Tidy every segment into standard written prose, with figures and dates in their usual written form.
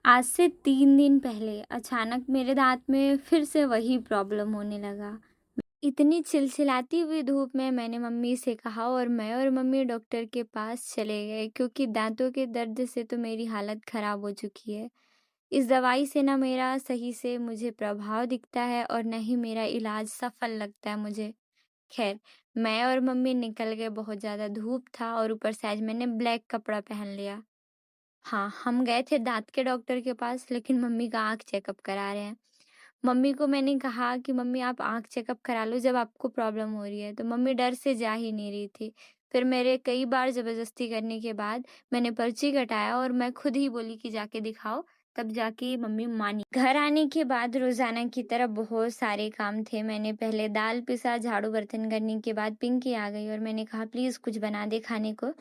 आज से 3 दिन पहले अचानक मेरे दाँत में फिर से वही प्रॉब्लम होने लगा। इतनी चिलचिलाती हुई धूप में मैंने मम्मी से कहा और मैं और मम्मी डॉक्टर के पास चले गए क्योंकि दाँतों के दर्द से तो मेरी हालत ख़राब हो चुकी है। इस दवाई से ना मेरा सही से मुझे प्रभाव दिखता है और ना ही मेरा इलाज सफल लगता है मुझे। ख़ैर, मैं और मम्मी निकल गए, बहुत ज़्यादा धूप था और ऊपर से आज मैंने ब्लैक कपड़ा पहन लिया। हाँ, हम गए थे दाँत के डॉक्टर के पास, लेकिन मम्मी का आँख चेकअप करा रहे हैं। मम्मी को मैंने कहा कि मम्मी आप आँख चेकअप करा लो जब आपको प्रॉब्लम हो रही है, तो मम्मी डर से जा ही नहीं रही थी। फिर मेरे कई बार ज़बरदस्ती करने के बाद मैंने पर्ची कटाया और मैं खुद ही बोली कि जाके दिखाओ, तब जाके मम्मी मानी। घर आने के बाद रोज़ाना की तरह बहुत सारे काम थे। मैंने पहले दाल पिसा, झाड़ू बर्तन करने के बाद पिंकी आ गई और मैंने कहा प्लीज़ कुछ बना दे खाने को।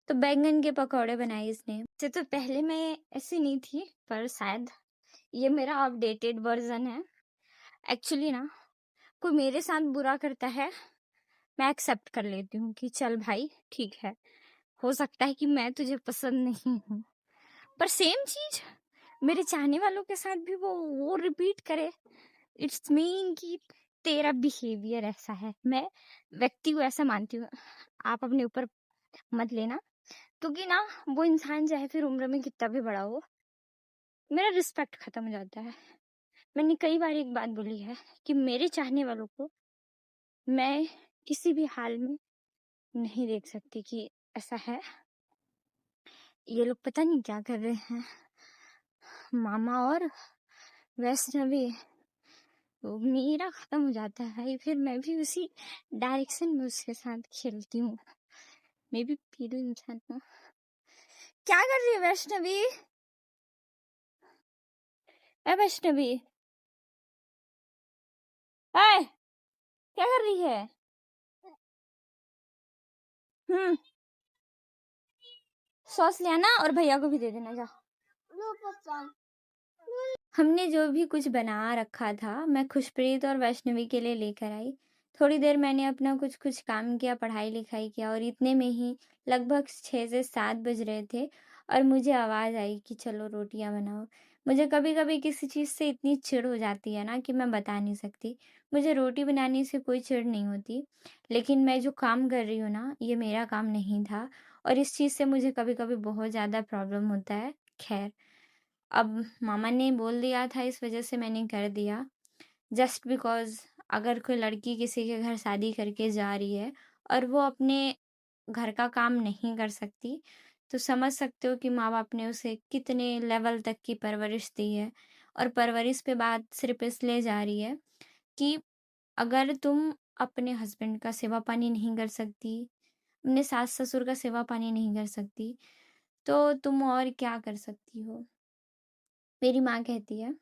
तो बैंगन के पकौड़े बनाए इसने। वैसे तो पहले मैं ऐसी नहीं थी, पर शायद ये मेरा अपडेटेड वर्ज़न है। एक्चुअली ना, कोई मेरे साथ बुरा करता है, मैं एक्सेप्ट कर लेती हूँ कि चल भाई ठीक है, हो सकता है कि मैं तुझे पसंद नहीं हूँ, पर सेम चीज़ मेरे चाहने वालों के साथ भी वो रिपीट करे, इट्स मीन कि तेरा बिहेवियर ऐसा है। मैं व्यक्ति को ऐसा मानती हूँ, आप अपने ऊपर मत लेना, क्योंकि ना वो इंसान चाहे फिर उम्र में कितना भी बड़ा हो, मेरा रिस्पेक्ट खत्म हो जाता है। मैंने कई बार एक बात बोली है कि मेरे चाहने वालों को मैं किसी भी हाल में नहीं देख सकती कि ऐसा है। ये लोग पता नहीं क्या कर रहे हैं, मामा और वैष्णवी। वो मेरा खत्म हो जाता है, फिर मैं भी उसी डायरेक्शन में उसके साथ खेलती हूँ। मैं भी पीलू इंसान हूँ। क्या कर रही है वैष्णवी? ए वैष्णवी, ए क्या कर रही है? हम्म, सॉस ले आना और भैया को भी दे देना, जा। हमने जो भी कुछ बना रखा था, मैं खुशप्रीत और वैष्णवी के लिए लेकर आई। थोड़ी देर मैंने अपना कुछ कुछ काम किया, पढ़ाई लिखाई किया और इतने में ही लगभग 6 से 7 बज रहे थे और मुझे आवाज़ आई कि चलो रोटियां बनाओ। मुझे कभी कभी किसी चीज़ से इतनी चिढ़ हो जाती है ना कि मैं बता नहीं सकती। मुझे रोटी बनाने से कोई चिढ़ नहीं होती, लेकिन मैं जो काम कर रही हूँ ना, ये मेरा काम नहीं था और इस चीज़ से मुझे कभी कभी बहुत ज़्यादा प्रॉब्लम होता है। खैर, अब मामा ने बोल दिया था, इस वजह से मैंने कर दिया। जस्ट बिकॉज़ अगर कोई लड़की किसी के घर शादी करके जा रही है और वो अपने घर का काम नहीं कर सकती, तो समझ सकते हो कि माँ-बाप ने उसे कितने लेवल तक की परवरिश दी है। और परवरिश पे बात सिर्फ़ इसलिए जा रही है कि अगर तुम अपने हस्बैंड का सेवा-पानी नहीं कर सकती, अपने सास-ससुर का सेवा-पानी नहीं कर सकती, तो तुम और क्या कर सकती हो? मेरी माँ कहती है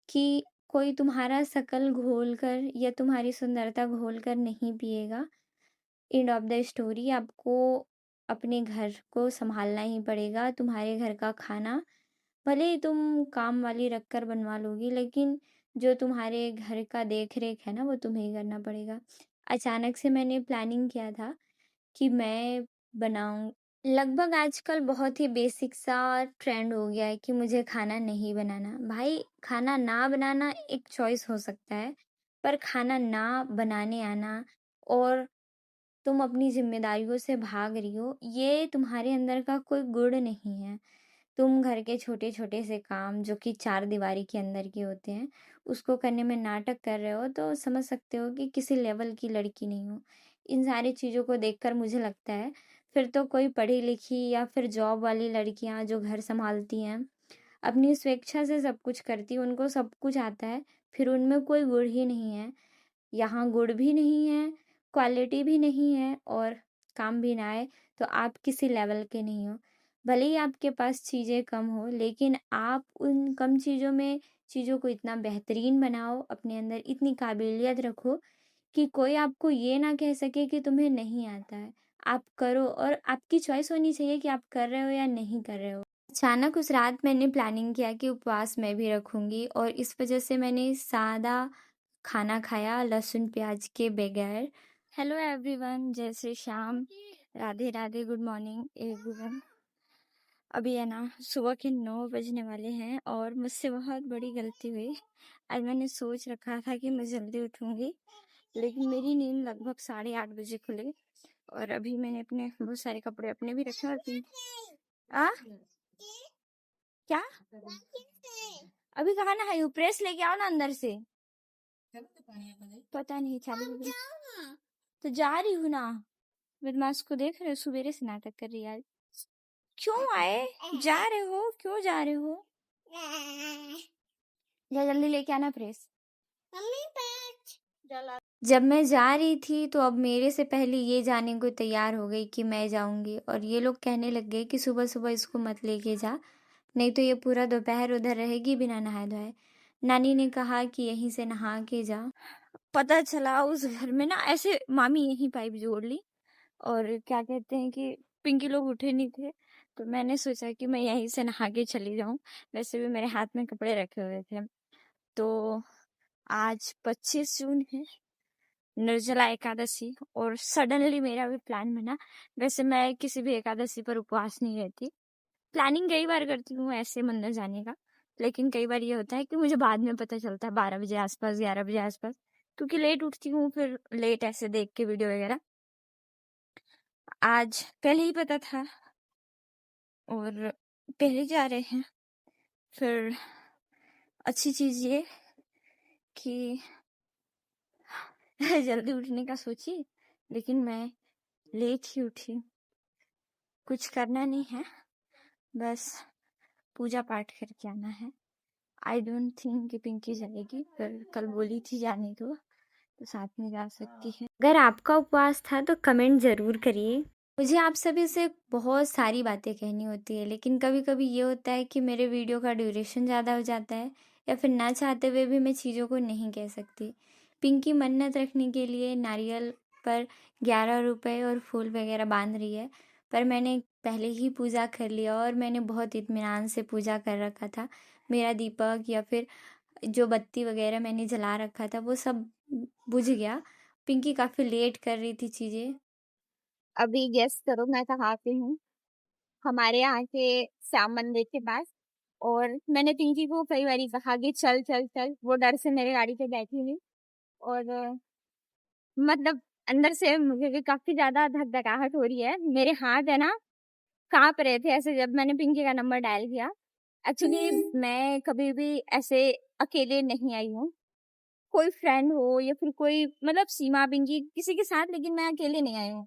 कि कोई तुम्हारा शकल घोल-कर या तुम्हारी सुंदरता घोल-कर नहीं पिएगा। एंड ऑफ द स्टोरी, आपको अपने घर को सँभालना ही पड़ेगा। तुम्हारे घर का खाना भले ही तुम काम वाली रख कर बनवा लोगी, लेकिन जो तुम्हारे घर का देख-रेख है ना, वो तुम्हें ही करना पड़ेगा। अचानक से मैंने प्लानिंग किया था कि मैं बनाऊँ। लगभग आजकल बहुत ही बेसिक सा ट्रेंड हो गया है कि मुझे खाना नहीं बनाना। भाई, खाना ना बनाना एक चॉइस हो सकता है, पर खाना ना बनाने आना और तुम अपनी ज़िम्मेदारियों से भाग रही हो, ये तुम्हारे अंदर का कोई गुण नहीं है। तुम घर के छोटे-छोटे से काम जो कि चारदीवारी के अंदर के होते हैं, उसको करने में नाटक कर रहे हो, तो समझ सकते हो कि किसी लेवल की लड़की नहीं हो। इन सारी चीज़ों को देखकर मुझे लगता है, फिर तो कोई पढ़ी-लिखी या फिर जॉब वाली लड़कियाँ जो घर सँभालती हैं, अपनी स्वेच्छा से सब कुछ करती हैं, उनको सब कुछ आता है, फिर उनमें कोई गुण ही नहीं है। यहाँ गुण भी नहीं है, क्वालिटी भी नहीं है और काम भी ना आए, तो आप किसी लेवल के नहीं हो। भले ही आपके पास चीज़ें कम हो, लेकिन आप उन कम चीज़ों में चीज़ों को इतना बेहतरीन बनाओ, अपने अंदर इतनी काबिलियत रखो कि कोई आपको ये ना कह सके कि तुम्हें नहीं आता है। आप करो और आपकी चॉइस होनी चाहिए कि आप कर रहे हो या नहीं कर रहे हो। अचानक उस रात मैंने प्लानिंग किया कि उपवास मैं भी रखूँगी और इस वज़ह से मैंने सादा खाना खाया, लहसुन प्याज के बगैर। हेलो एवरीवन, जय Shri Shyam, Radhe Radhe, good morning everyone. अभी है ना सुबह के 9 बजने वाले हैं और मुझसे बहुत बड़ी गलती हुई। आज मैंने सोच रखा था कि मैं जल्दी उठूंगी, लेकिन मेरी नींद लगभग 8:30 बजे खुली और अभी मैंने अपने बहुत सारे कपड़े अपने भी रखे और आ क्या अभी कहाँ ना है प्रेस लेके आओ ना अंदर से। पता नहीं चालू तो जा रही हूँ ना। बदमाश को देख रहे हो, सुबेरे से नाटक कर रही है आज। क्यों आए? जा रहे हो? क्यों जा रहे हो? जा जल्दी लेके आना प्रेस। जब मैं जा रही थी तो अब मेरे से पहले ये जाने को तैयार हो गई कि मैं जाऊंगी, और ये लोग कहने लग गए कि सुबह सुबह इसको मत लेके जा, नहीं तो ये पूरा दोपहर उधर रहेगी बिना नहाए धोए। नानी ने कहा कि यहीं से नहा के जा। पता चला उस घर में ना ऐसे मामी यही पाइप जोड़ ली, और क्या कहते हैं कि पिंकी लोग उठे नहीं थे, तो मैंने सोचा कि मैं यहीं से नहा के चली जाऊं। वैसे भी मेरे हाथ में कपड़े रखे हुए थे। तो आज 25 जून है, निर्जला एकादशी, और सडनली मेरा भी प्लान बना। वैसे मैं किसी भी एकादशी पर उपवास नहीं रहती, प्लानिंग कई बार करती हूँ ऐसे मंदिर जाने का, लेकिन कई बार ये होता है कि मुझे बाद में पता चलता है 12 बजे आसपास, 11 बजे आसपास, क्योंकि लेट उठती हूँ, फिर लेट ऐसे देख के वीडियो वगैरह। आज पहले ही पता था और पहले जा रहे हैं। फिर अच्छी चीज ये कि जल्दी उठने का सोची, लेकिन मैं लेट ही उठी। कुछ करना नहीं है, बस पूजा पाठ करके आना है। आई डोंट थिंक कि पिंकी जाएगी, पर कल बोली थी जाने को, तो साथ में जा सकती है। अगर आपका उपवास था तो कमेंट ज़रूर करिए। मुझे आप सभी से बहुत सारी बातें कहनी होती है, लेकिन कभी कभी ये होता है कि मेरे वीडियो का ड्यूरेशन ज़्यादा हो जाता है, या फिर ना चाहते हुए भी मैं चीज़ों को नहीं कह सकती। पिंकी मन्नत रखने के लिए नारियल पर 11 रुपए और फूल वगैरह बांध रही है, पर मैंने पहले ही पूजा कर लिया और मैंने बहुत इत्मीनान से पूजा कर रखा था। मेरा दीपक या फिर जो बत्ती वगैरह मैंने जला रखा था वो सब बुझ गया। पिंकी काफ़ी लेट कर रही थी चीज़ें। अभी गेस करो मैं कहाँ पे हूँ। हमारे यहाँ के श्याम मंदिर के पास। और मैंने पिंकी को कई बार कहा कि चल चल चल, वो डर से मेरे गाड़ी पे बैठी हुई। और मतलब अंदर से मुझे भी काफी ज्यादा धक धकाहट हो रही है, मेरे हाथ है ना कांप रहे थे ऐसे जब मैंने पिंकी का नंबर डायल किया। एक्चुअली मैं कभी भी ऐसे अकेले नहीं आई हूँ, कोई फ्रेंड हो या फिर कोई मतलब सीमा पिंकी किसी के साथ, लेकिन मैं अकेले नहीं आई हूँ।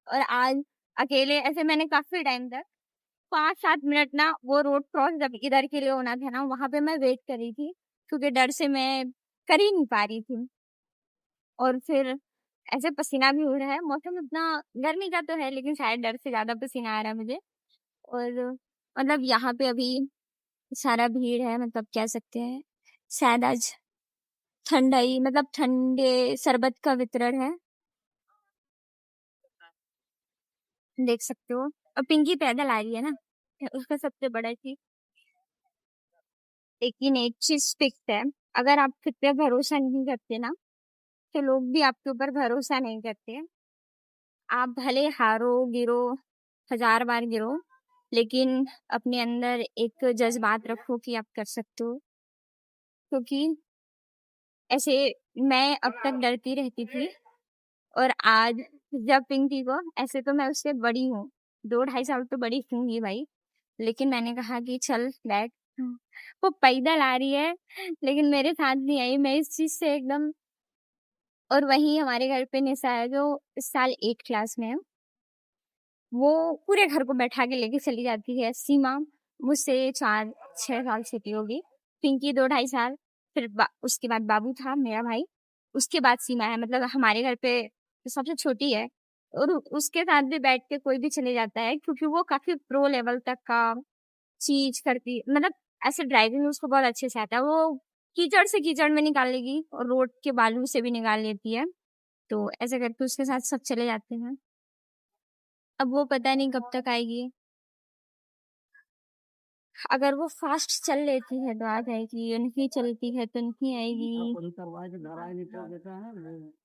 और आज अकेले ऐसे मैंने काफी टाइम तक 5-7 मिनट ना वो रोड क्रॉस जब इधर के लिए होना था ना, वहां पे मैं वेट कर रही थी, क्योंकि डर से मैं कर ही नहीं पा रही थी। और फिर ऐसे पसीना भी हो रहा है, मौसम इतना गर्मी का तो है, लेकिन शायद डर से ज्यादा पसीना आ रहा है मुझे। और मतलब यहाँ पे अभी सारा भीड़ है, मतलब कह सकते हैं शायद आज ठंडाई मतलब ठंडे शरबत का वितरण है, देख सकते हो। और पिंकी पैदल आ रही है ना, उसका सबसे बड़ा चीज। लेकिन एक चीज फिक्स है, अगर आप खुद पे भरोसा नहीं करते ना, तो लोग भी आपके ऊपर भरोसा नहीं करते। आप भले हारो गिरो, 1000 बार गिरो, लेकिन अपने अंदर एक जज्बात रखो कि आप कर सकते हो। क्योंकि ऐसे मैं अब तक डरती रहती थी, और आज जब पिंकी को, ऐसे तो मैं उससे बड़ी हूँ, 2-2.5 साल तो बड़ी होंगी भाई, लेकिन मैंने कहा कि चल बैठ। वो पैदल आ रही है, लेकिन मेरे साथ नहीं आई, मैं इस चीज से एकदम। और वहीं हमारे घर पे निशा है जो इस साल 8 क्लास में है, वो पूरे घर को बैठा के लेके चली जाती है। सीमा मुझसे 4-6 साल छोटी होगी, पिंकी 2-2.5 साल, फिर उसके बाद बाबू था मेरा भाई, उसके बाद सीमा है, मतलब हमारे घर पे सबसे छोटी है। और उसके साथ भी बैठ के कोई भी चले जाता है, क्योंकि वो काफी प्रो लेवल तक का चीज करती, मतलब ऐसे ड्राइविंग उसको बहुत अच्छे से आता है। वो कीचड़ से कीचड़ में निकाल लेगी और रोड के बालू से भी निकाल लेती है, तो ऐसे करके उसके साथ सब चले जाते हैं। अब वो पता नहीं कब तक आएगी। अगर वो फास्ट चल लेती है तो आ जाएगी, नहीं चलती है तो नहीं आएगी,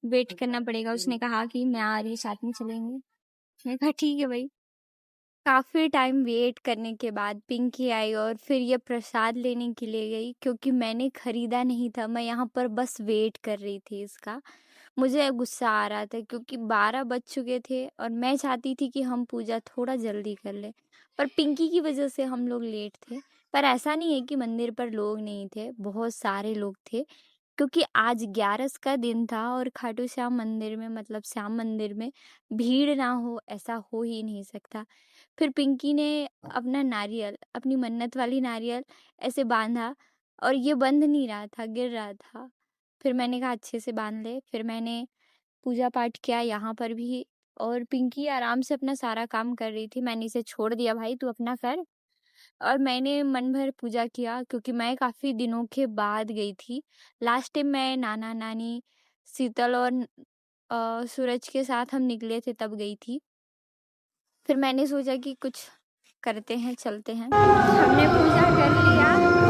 वेट करना पड़ेगा। उसने कहा कि मैं आ रही, साथ में चलेंगे। मैं कहा ठीक है भाई। काफ़ी टाइम वेट करने के बाद पिंकी आई और फिर ये प्रसाद लेने के लिए गई, क्योंकि मैंने खरीदा नहीं था, मैं यहाँ पर बस वेट कर रही थी इसका। मुझे गुस्सा आ रहा था क्योंकि 12 बज चुके थे और मैं चाहती थी कि हम पूजा थोड़ा जल्दी कर लें, पर पिंकी की वजह से हम लोग लेट थे। पर ऐसा नहीं है कि मंदिर पर लोग नहीं थे, बहुत सारे लोग थे, क्योंकि आज 11 का दिन था और खाटू श्याम मंदिर में, मतलब श्याम मंदिर में भीड़ ना हो ऐसा हो ही नहीं सकता। फिर पिंकी ने अपना नारियल, अपनी मन्नत वाली नारियल ऐसे बांधा और ये बंध नहीं रहा था, गिर रहा था। फिर मैंने कहा अच्छे से बांध ले। फिर मैंने पूजा पाठ किया यहाँ पर भी, और पिंकी आराम से अपना सारा काम कर रही थी। मैंने इसे छोड़ दिया, भाई तू अपना कर। और मैंने मन भर पूजा किया क्योंकि मैं काफ़ी दिनों के बाद गई थी। लास्ट टाइम मैं नाना नानी, शीतल और सूरज के साथ हम निकले थे तब गई थी। फिर मैंने सोचा कि कुछ करते हैं, चलते हैं। हमने पूजा कर लिया और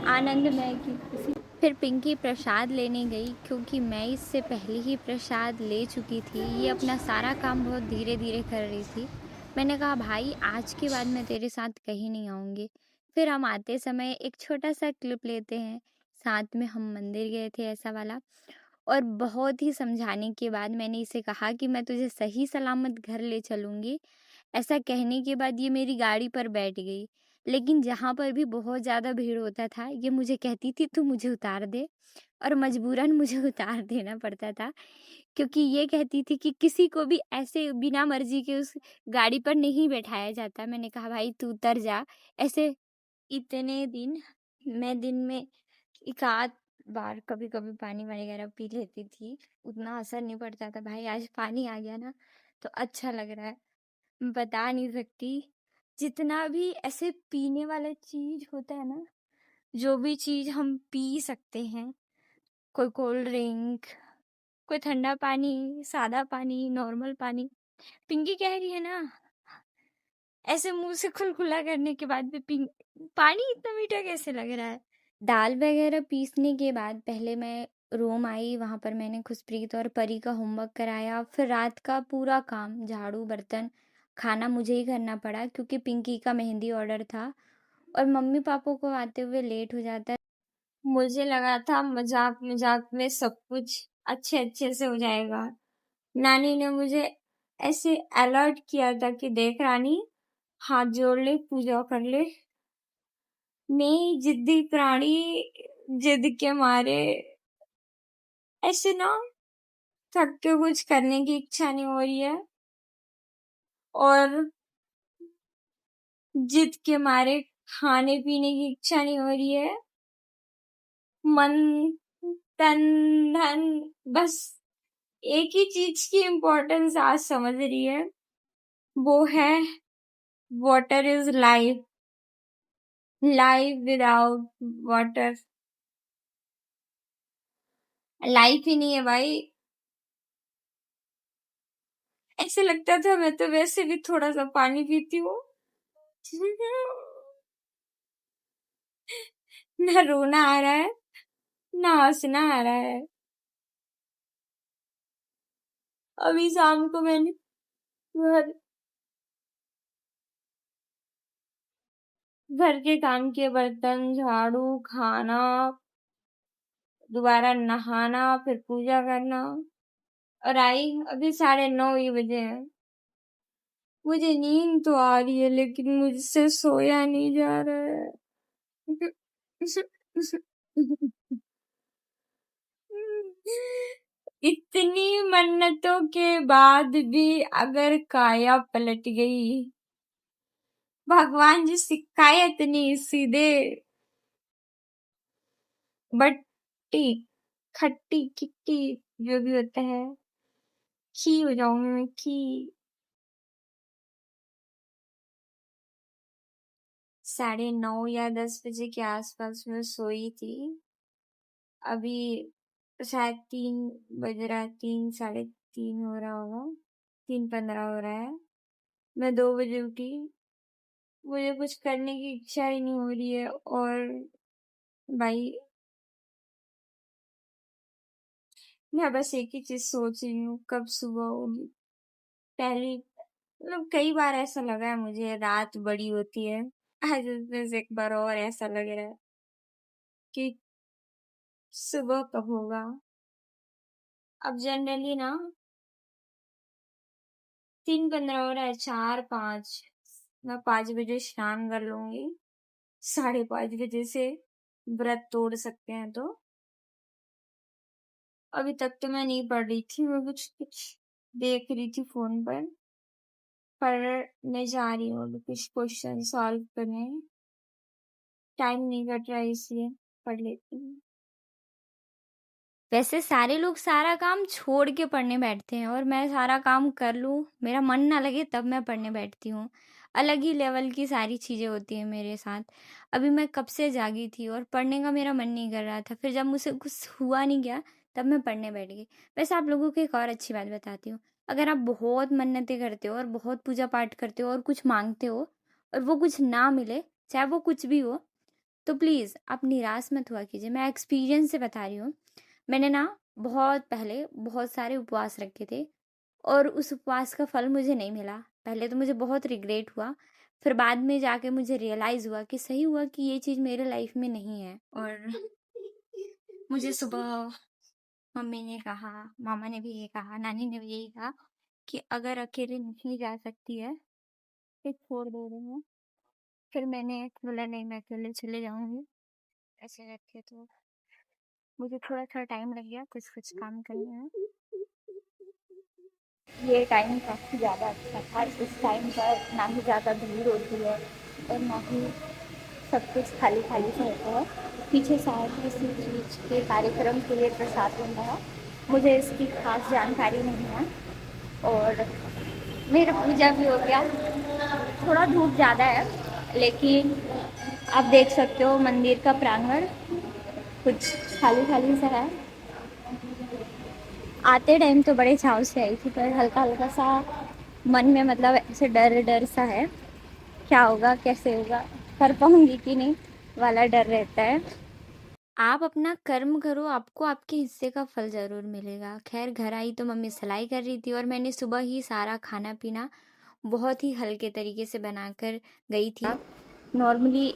आनंदमय की खुशी। फिर पिंकी प्रसाद लेने गई क्योंकि मैं इससे पहले ही प्रसाद ले चुकी थी। ये अपना सारा काम बहुत धीरे धीरे कर रही थी। मैंने कहा भाई आज के बाद मैं तेरे साथ कहीं नहीं आऊँगी। फिर हम आते समय एक छोटा सा क्लिप लेते हैं, साथ में हम मंदिर गए थे ऐसा वाला। और बहुत ही समझाने के बाद मैंने इसे कहा कि मैं तुझे सही सलामत घर ले चलूँगी। ऐसा कहने के बाद ये मेरी गाड़ी पर बैठ गई। लेकिन जहाँ पर भी बहुत ज़्यादा भीड़ होता था, ये मुझे कहती थी तू मुझे उतार दे, और मजबूरन मुझे उतार देना पड़ता था, क्योंकि ये कहती थी कि किसी को भी ऐसे बिना मर्जी के उस गाड़ी पर नहीं बैठाया जाता। मैंने कहा भाई तू उतर जा। ऐसे इतने दिन मैं दिन में एक आध बार कभी कभी पानी वगैरह पी लेती थी, उतना असर नहीं पड़ता था। भाई आज पानी आ गया ना तो अच्छा लग रहा है, बता नहीं सकती। जितना भी ऐसे पीने वाला चीज होता है ना, जो भी चीज हम पी सकते हैं, कोई कोल्ड ड्रिंक, कोई ठंडा पानी, सादा पानी, नॉर्मल पानी, पिंकी कह रही है ना, ऐसे मुंह से खुलखुला करने के बाद भी पिंक पानी इतना मीठा कैसे लग रहा है। दाल वगैरह पीसने के बाद पहले मैं रूम आई, वहाँ पर मैंने खुशप्रीत और परी का होमवर्क कराया। फिर रात का पूरा काम, झाड़ू बर्तन खाना मुझे ही करना पड़ा क्योंकि पिंकी का मेहंदी ऑर्डर था और मम्मी पापा को आते हुए लेट हो जाता है। मुझे लगा था मजाक मजाक में सब कुछ अच्छे अच्छे से हो जाएगा। नानी ने मुझे ऐसे अलर्ट किया था कि देख रानी, हाथ जोड़ ले, पूजा कर ले। मैं जिद्दी प्राणी, जिद के मारे ऐसे ना थक के कुछ करने की इच्छा नहीं हो रही है, और जिद के मारे खाने पीने की इच्छा नहीं हो रही है। मन तन धन बस एक ही चीज की इम्पोर्टेंस आज समझ रही है, वो है water is life. Life without water life ही नहीं है भाई। ऐसे लगता था मैं तो वैसे भी थोड़ा सा पानी पीती हूँ। ना रोना आ रहा है ना हंसना आ रहा है। अभी शाम को मैंने घर घर के काम किए, बर्तन झाड़ू, खाना, दोबारा नहाना, फिर पूजा करना, और आई अभी 9:30 ही बजे हैं। मुझे नींद तो आ रही है लेकिन मुझसे सोया नहीं जा रहा है। इतनी मन्नतों के बाद भी अगर काया पलट गई, भगवान जी शिकायत नहीं सीधे बट्टी खट्टी किट्टी जो भी होता है, खी हो जाऊंगी मैं, खी। 9:30 या 10 बजे के आसपास में सोई थी। अभी शायद 3 बज रहा है, 3 साढ़े 3 हो रहा होगा, 3:15 हो रहा है। मैं 2 बजे उठी। मुझे कुछ करने की इच्छा ही नहीं हो रही है, और भाई मैं बस एक ही चीज सोच रही हूँ, कब सुबह होगी। पहले मतलब कई बार ऐसा लगा है मुझे रात बड़ी होती है। आज उस दिन से एक बार और ऐसा लग रहा है कि सुबह कब होगा। अब जनरली ना 3:15 हो रहा है, 4-5 मैं 5 बजे स्नान कर लूंगी। 5:30 बजे से व्रत तोड़ सकते हैं तो। अभी तक तो मैं नहीं पढ़ रही थी, मैं कुछ कुछ देख रही थी फोन पर। पढ़ने जा रही हूँ अभी कुछ क्वेश्चन सॉल्व करने। टाइम नहीं कट रहा है इसलिए पढ़ लेती हूँ। वैसे सारे लोग सारा काम छोड़ के पढ़ने बैठते हैं और मैं सारा काम कर लूँ, मेरा मन ना लगे तब मैं पढ़ने बैठती हूँ। अलग ही लेवल की सारी चीज़ें होती हैं मेरे साथ। अभी मैं कब से जागी थी और पढ़ने का मेरा मन नहीं कर रहा था, फिर जब मुझसे कुछ हुआ नहीं गया तब मैं पढ़ने बैठ गई। वैसे आप लोगों को एक और अच्छी बात बताती हूँ, अगर आप बहुत मन्नतें करते हो और बहुत पूजा पाठ करते हो और कुछ मांगते हो और वो कुछ ना मिले, चाहे वो कुछ भी हो, तो प्लीज़ आप निराश मत हुआ कीजिए। मैं एक्सपीरियंस से बता रही हूँ। मैंने ना बहुत पहले बहुत सारे उपवास रखे थे और उस उपवास का फल मुझे नहीं मिला। पहले तो मुझे बहुत रिग्रेट हुआ, फिर बाद में जाके मुझे रियलाइज़ हुआ कि सही हुआ कि ये चीज़ मेरे लाइफ में नहीं है। और मुझे सुबह मम्मी ने कहा, मामा ने भी ये कहा, नानी ने भी यही कहा कि अगर अकेले नहीं जा सकती है फिर छोड़ दे रहे हैं। फिर मैंने बोला नहीं, मैं अकेले चले जाऊंगी। ऐसे करके तो मुझे थोड़ा सा टाइम लग गया कुछ कुछ काम करने में। ये टाइम काफ़ी ज़्यादा अच्छा था। इस टाइम पर ना ही ज़्यादा भीड़ होती है और ना ही सब कुछ खाली खाली सा होता है। पीछे शायद किसी चीज़ के कार्यक्रम के लिए प्रसाद बन रहा है, मुझे इसकी खास जानकारी नहीं है। और मेरा पूजा भी हो गया। थोड़ा धूप ज़्यादा है लेकिन आप देख सकते हो मंदिर का प्रांगण कुछ खाली खाली सा है। आते टाइम तो बड़े चाव से आई थी, पर हल्का हल्का सा मन में मतलब ऐसे डर डर सा है, क्या होगा कैसे होगा, कर पाऊंगी कि नहीं वाला डर रहता है। आप अपना कर्म करो, आपको आपके हिस्से का फल ज़रूर मिलेगा। खैर घर आई तो मम्मी सिलाई कर रही थी और मैंने सुबह ही सारा खाना पीना बहुत ही हल्के तरीके से बनाकर गई थी। नॉर्मली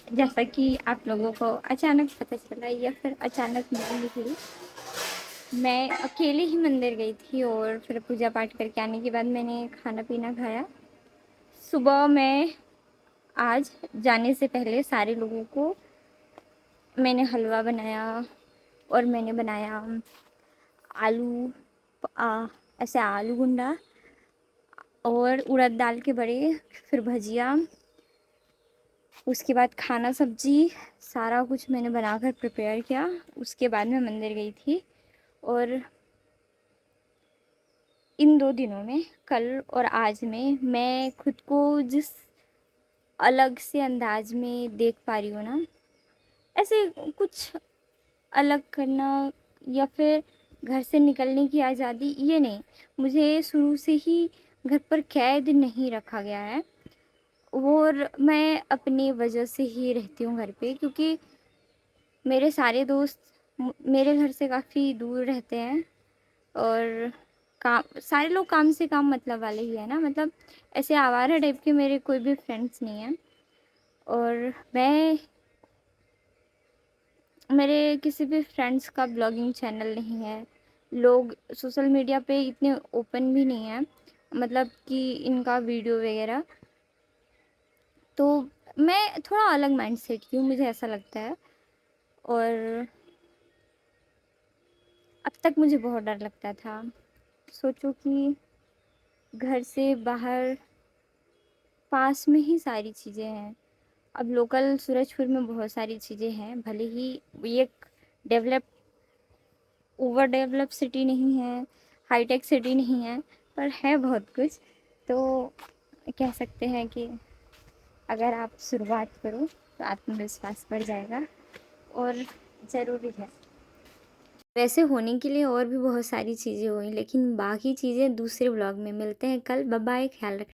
जैसा कि आप लोगों को अचानक पता चला या फिर अचानक नींद निकली, मैं अकेले ही मंदिर गई थी और फिर पूजा पाठ करके आने के बाद मैंने खाना पीना खाया। सुबह मैं आज जाने से पहले सारे लोगों को मैंने हलवा बनाया और मैंने बनाया आलू ऐसे आलू गुंडा और उड़द दाल के बड़े, फिर भजिया, उसके बाद खाना सब्जी, सारा कुछ मैंने बनाकर प्रिपेयर किया। उसके बाद मैं मंदिर गई थी और इन 2 दिनों में, कल और आज में, मैं खुद को जिस अलग से अंदाज में देख पा रही हूँ ना, ऐसे कुछ अलग करना या फिर घर से निकलने की आज़ादी, ये नहीं। मुझे शुरू से ही घर पर कैद नहीं रखा गया है और मैं अपनी वजह से ही रहती हूँ घर पे, क्योंकि मेरे सारे दोस्त मेरे घर से काफ़ी दूर रहते हैं और काम, सारे लोग काम से काम मतलब वाले ही है ना, मतलब ऐसे आवारा टाइप के मेरे कोई भी फ्रेंड्स नहीं हैं। और मैं, मेरे किसी भी फ्रेंड्स का ब्लॉगिंग चैनल नहीं है, लोग सोशल मीडिया पे इतने ओपन भी नहीं है, मतलब कि इनका वीडियो वगैरह। तो मैं थोड़ा अलग माइंडसेट की हूँ, मुझे ऐसा लगता है। और अब तक मुझे बहुत डर लगता था। सोचो कि घर से बाहर पास में ही सारी चीज़ें हैं। अब लोकल सूरजपुर में बहुत सारी चीज़ें हैं, भले ही ये एक डेवलप ओवर डेवलप सिटी नहीं है, हाईटेक सिटी नहीं है, पर है बहुत कुछ। तो कह सकते हैं कि अगर आप शुरुआत करो तो आत्मविश्वास बढ़ जाएगा और ज़रूरी है। वैसे होने के लिए और भी बहुत सारी चीज़ें हुई, लेकिन बाकी चीज़ें दूसरे ब्लॉग में। मिलते हैं कल। बाय बाय, ख्याल रखना।